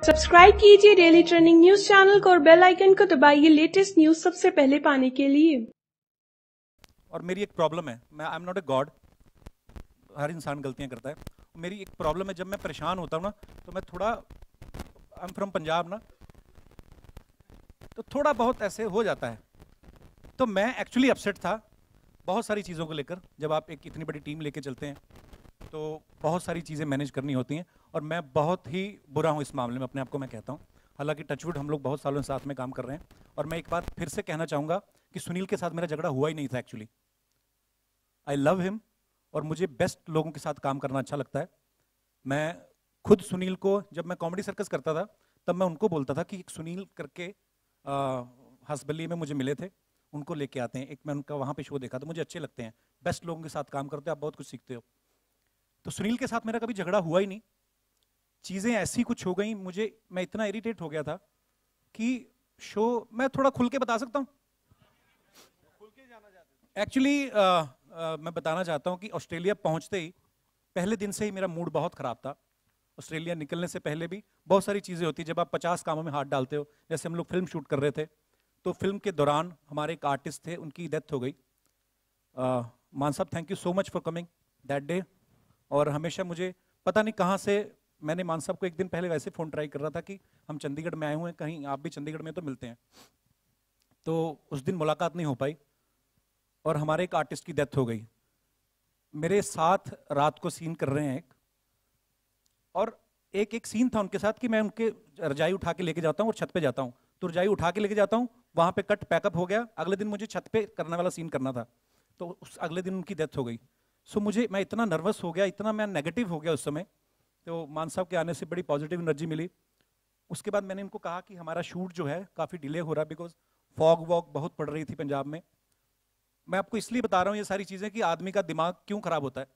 Subscribe कीजिए daily trending news channel को और बेल आइकन को दबाइए लेटेस्ट न्यूज सबसे पहले पाने के लिए। और मेरी एक प्रॉब्लम है, मैं I am not a god, हर इंसान गलतियां करता है। मेरी एक प्रॉब्लम है, जब मैं परेशान होता हूँ ना तो मैं थोड़ा, आई एम फ्रॉम पंजाब ना, तो थोड़ा बहुत ऐसे हो जाता है। तो मैं एक्चुअली अपसेट था बहुत सारी चीज़ों को लेकर। जब आप एक इतनी बड़ी टीम लेके चलते हैं तो बहुत सारी चीज़ें मैनेज करनी होती हैं, और मैं बहुत ही बुरा हूँ इस मामले में, अपने आप को मैं कहता हूँ। हालांकि टचवुड हम लोग बहुत सालों से साथ में काम कर रहे हैं, और मैं एक बात फिर से कहना चाहूँगा कि सुनील के साथ मेरा झगड़ा हुआ ही नहीं था एक्चुअली। आई लव हिम, और मुझे बेस्ट लोगों के साथ काम करना अच्छा लगता है। मैं खुद सुनील को, जब मैं कॉमेडी सर्कस करता था तब मैं उनको बोलता था कि एक सुनील करके हंसबली में मुझे मिले थे, उनको लेके आते हैं। एक मैं उनका वहाँ पे शो देखा था, मुझे अच्छे लगते हैं। बेस्ट लोगों के साथ काम करते हो आप, बहुत कुछ सीखते हो। तो सुनील के साथ मेरा कभी झगड़ा हुआ ही नहीं। चीज़ें ऐसी कुछ हो गई, मैं इतना इरिटेट हो गया था कि शो, मैं थोड़ा खुल के बता सकता हूँ एक्चुअली। मैं बताना चाहता हूँ कि ऑस्ट्रेलिया पहुँचते ही पहले दिन से ही मेरा मूड बहुत ख़राब था। ऑस्ट्रेलिया निकलने से पहले भी बहुत सारी चीज़ें होती हैं जब आप 50 कामों में हाथ डालते हो। जैसे हम लोग फिल्म शूट कर रहे थे, तो फिल्म के दौरान हमारे एक आर्टिस्ट थे, उनकी डेथ हो गई। मान साहब, thank you so much for coming that day. और हमेशा मुझे पता नहीं कहाँ से, मैंने मान साहब को एक दिन पहले वैसे फ़ोन ट्राई कर रहा था कि हम चंडीगढ़ में आए हुए हैं, कहीं आप भी चंडीगढ़ में तो मिलते हैं। तो उस दिन मुलाकात नहीं हो पाई, और हमारे एक आर्टिस्ट की डेथ हो गई। मेरे साथ रात को सीन कर रहे हैं एक, और एक सीन था उनके साथ कि मैं उनके रजाई उठा के लेके जाता हूँ और छत पे जाता हूँ। तो रजाई उठा के लेके जाता हूँ, वहाँ पे कट पैकअप हो गया, अगले दिन मुझे छत पे करने वाला सीन करना था, तो उस अगले दिन उनकी डेथ हो गई। सो मैं इतना नर्वस हो गया, इतना मैं नेगेटिव हो गया उस समय। तो मान साहब के आने से बड़ी पॉजिटिव एनर्जी मिली। उसके बाद मैंने इनको कहा कि हमारा शूट जो है काफ़ी डिले हो रहा है, बिकॉज फॉग वॉग बहुत पड़ रही थी पंजाब में। मैं आपको इसलिए बता रहा हूँ ये सारी चीज़ें कि आदमी का दिमाग क्यों खराब होता है।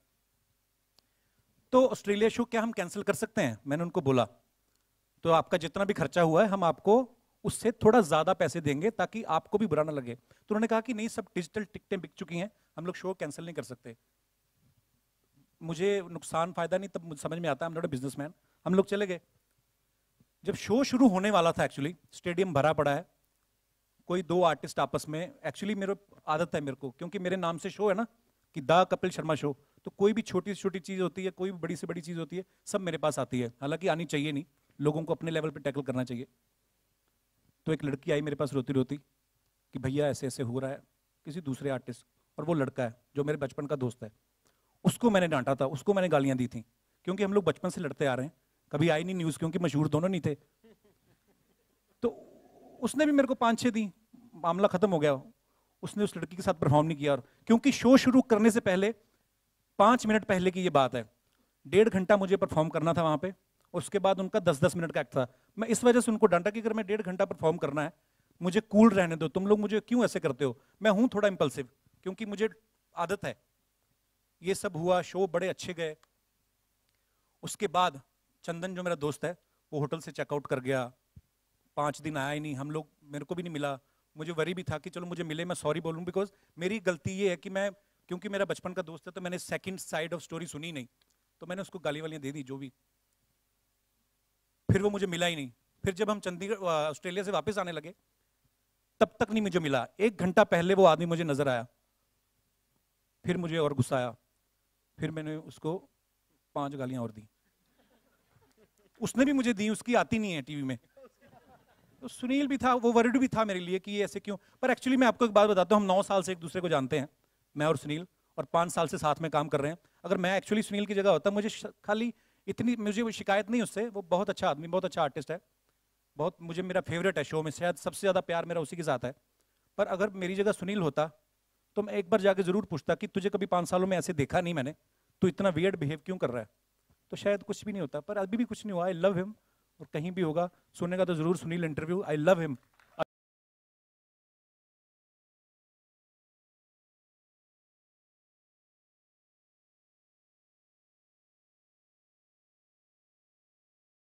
तो ऑस्ट्रेलिया शो क्या हम कैंसिल कर सकते हैं? मैंने उनको बोला, तो आपका जितना भी खर्चा हुआ है हम आपको उससे थोड़ा ज़्यादा पैसे देंगे ताकि आपको भी बुरा ना लगे। तो उन्होंने कहा कि नहीं, सब डिजिटल टिकटें बिक चुकी हैं, हम लोग शो कैंसिल नहीं कर सकते। मुझे नुकसान फायदा नहीं तब मुझे समझ में आता है, आई एम नॉट अ बिजनेसमैन। हम लोग चले गए। जब शो शुरू होने वाला था, एक्चुअली स्टेडियम भरा पड़ा है, कोई दो आर्टिस्ट आपस में, एक्चुअली मेरे आदत है, मेरे को क्योंकि मेरे नाम से शो है ना कि द कपिल शर्मा शो, तो कोई भी छोटी से छोटी चीज़ होती है, कोई भी बड़ी से बड़ी चीज़ होती है, सब मेरे पास आती है। हालांकि आनी चाहिए नहीं, लोगों को अपने लेवल पे टैकल करना चाहिए। तो एक लड़की आई मेरे पास रोती रोती कि भैया ऐसे ऐसे हो रहा है, किसी दूसरे आर्टिस्ट, और वो लड़का है जो मेरे बचपन का दोस्त है, उसको मैंने डांटा था, उसको मैंने गालियां दी थी, क्योंकि हम लोग बचपन से लड़ते आ रहे हैं, कभी आई नहीं न्यूज़, क्योंकि मशहूर दोनों नहीं थे। तो उसने भी मेरे को 5-6 दी, मामला खत्म हो गया। उसने उस लड़की के साथ परफॉर्म नहीं किया, और क्योंकि शो शुरू करने से पहले 5 मिनट पहले की ये बात है, 1.5 घंटा मुझे परफॉर्म करना था वहां पे, उसके बाद उनका 10-10 मिनट का एक्ट था। मैं इस वजह से उनको डांटा कि अगर मैं 1.5 घंटा परफॉर्म करना है, मुझे कूल रहने दो, तुम लोग मुझे क्यों ऐसे करते हो। मैं हूं थोड़ा इंपल्सिव, क्योंकि मुझे आदत है। ये सब हुआ, शो बड़े अच्छे गए। उसके बाद चंदन जो मेरा दोस्त है, वो होटल से चेकआउट कर गया, 5 दिन आया ही नहीं। हम लोग, मेरे को भी नहीं मिला। मुझे वरी भी था कि चलो मुझे मिले, मैं सॉरी बोलूं, बिकॉज मेरी गलती ये है कि मैं, क्योंकि मेरा बचपन का दोस्त है, तो मैंने सेकंड साइड ऑफ स्टोरी सुनी नहीं, तो मैंने उसको गाली वालियां दे दी जो भी। फिर वो मुझे मिला ही नहीं। फिर जब हम चंडीगढ़ ऑस्ट्रेलिया से वापस आने लगे, तब तक नहीं मुझे मिला। 1 घंटा पहले वो आदमी मुझे नजर आया, फिर मुझे और गुस्सा आया, फिर मैंने उसको 5 गालियां और दी। उसने भी मुझे दी, उसकी आती नहीं है टीवी में। तो सुनील भी था, वो वर्ड भी था मेरे लिए कि ये ऐसे क्यों। पर एक्चुअली मैं आपको एक बात बताता हूँ, हम 9 साल से एक दूसरे को जानते हैं, मैं और सुनील, और 5 साल से साथ में काम कर रहे हैं। अगर मैं एक्चुअली सुनील की जगह होता, खाली इतनी मुझे वो शिकायत नहीं उससे, वो बहुत अच्छा आदमी, बहुत अच्छा आर्टिस्ट है, बहुत, मुझे, मेरा फेवरेट है शो में, शायद सबसे ज़्यादा प्यार मेरा उसी के साथ है। पर अगर मेरी जगह सुनील होता तो मैं एक बार जाके ज़रूर पूछता कि तुझे कभी 5 सालों में ऐसे देखा नहीं मैंने, तो इतना वियर्ड बिहेव क्यों कर रहा है। तो शायद कुछ भी नहीं होता, पर अभी भी कुछ नहीं हुआ। आई लव हिम, और कहीं भी होगा सुनेगा तो जरूर Sunil interview. I love him.